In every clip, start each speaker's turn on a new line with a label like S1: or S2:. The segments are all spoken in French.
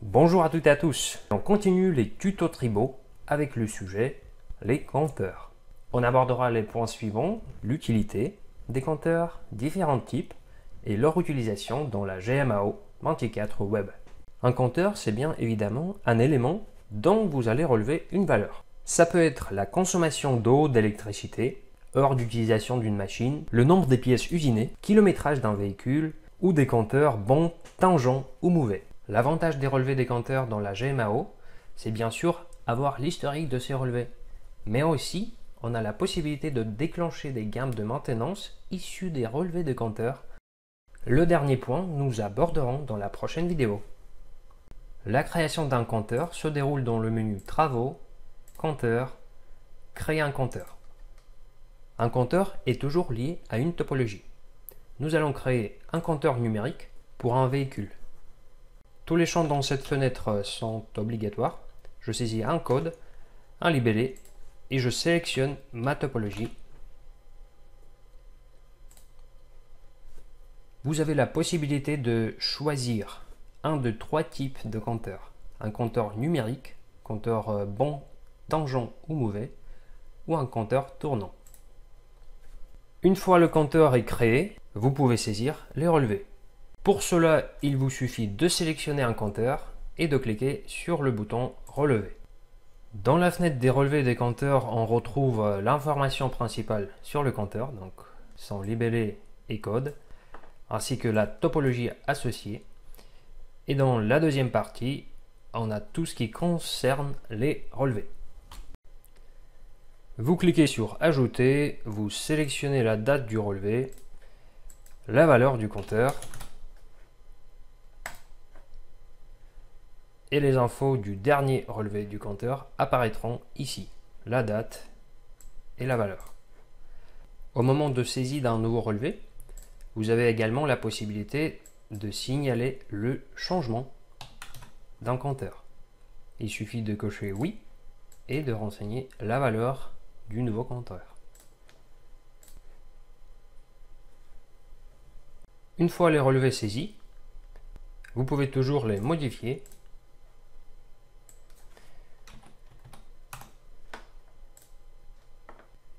S1: Bonjour à toutes et à tous. On continue les tutos tribaux avec le sujet les compteurs. On abordera les points suivants: l'utilité des compteurs, différents types et leur utilisation dans la GMAO 24 Web. Un compteur, c'est bien évidemment un élément dont vous allez relever une valeur. Ça peut être la consommation d'eau, d'électricité, heure d'utilisation d'une machine, le nombre des pièces usinées, kilométrage d'un véhicule ou des compteurs bons, tangents ou mauvais. L'avantage des relevés des compteurs dans la GMAO, c'est bien sûr avoir l'historique de ces relevés. Mais aussi, on a la possibilité de déclencher des gammes de maintenance issues des relevés de compteurs. Le dernier point, nous aborderons dans la prochaine vidéo. La création d'un compteur se déroule dans le menu Travaux, Compteur, Créer un compteur. Un compteur est toujours lié à une topologie. Nous allons créer un compteur numérique pour un véhicule. Tous les champs dans cette fenêtre sont obligatoires. Je saisis un code, un libellé et je sélectionne ma topologie. Vous avez la possibilité de choisir un de trois types de compteurs. Un compteur numérique, compteur bon, tangent ou mauvais, ou un compteur tournant. Une fois le compteur est créé, vous pouvez saisir les relevés. Pour cela, il vous suffit de sélectionner un compteur et de cliquer sur le bouton Relever. Dans la fenêtre des relevés des compteurs, on retrouve l'information principale sur le compteur, donc son libellé et code, ainsi que la topologie associée. Et dans la deuxième partie, on a tout ce qui concerne les relevés. Vous cliquez sur Ajouter, vous sélectionnez la date du relevé, la valeur du compteur, et les infos du dernier relevé du compteur apparaîtront ici, la date et la valeur. Au moment de saisie d'un nouveau relevé, vous avez également la possibilité de signaler le changement d'un compteur. Il suffit de cocher oui et de renseigner la valeur du nouveau compteur. Une fois les relevés saisis, vous pouvez toujours les modifier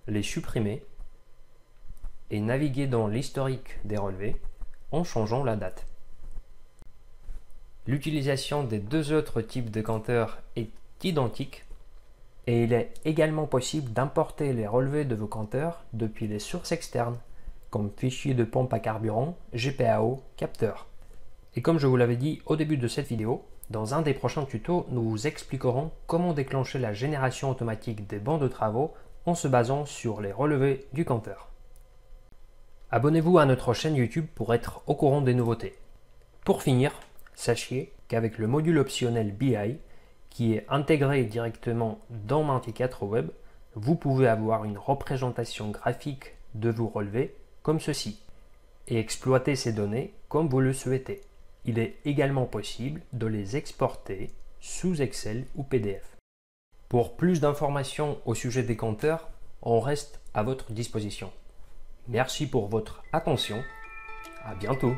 S1: les supprimer et naviguer dans l'historique des relevés en changeant la date. L'utilisation des deux autres types de compteurs est identique et il est également possible d'importer les relevés de vos compteurs depuis les sources externes comme fichiers de pompe à carburant, GPAO, capteur. Et comme je vous l'avais dit au début de cette vidéo, dans un des prochains tutos, nous vous expliquerons comment déclencher la génération automatique des bons de travaux en se basant sur les relevés du compteur. Abonnez-vous à notre chaîne YouTube pour être au courant des nouveautés. Pour finir, sachez qu'avec le module optionnel BI, qui est intégré directement dans 24 Web, vous pouvez avoir une représentation graphique de vos relevés comme ceci et exploiter ces données comme vous le souhaitez. Il est également possible de les exporter sous Excel ou PDF. Pour plus d'informations au sujet des compteurs, on reste à votre disposition. Merci pour votre attention. À bientôt.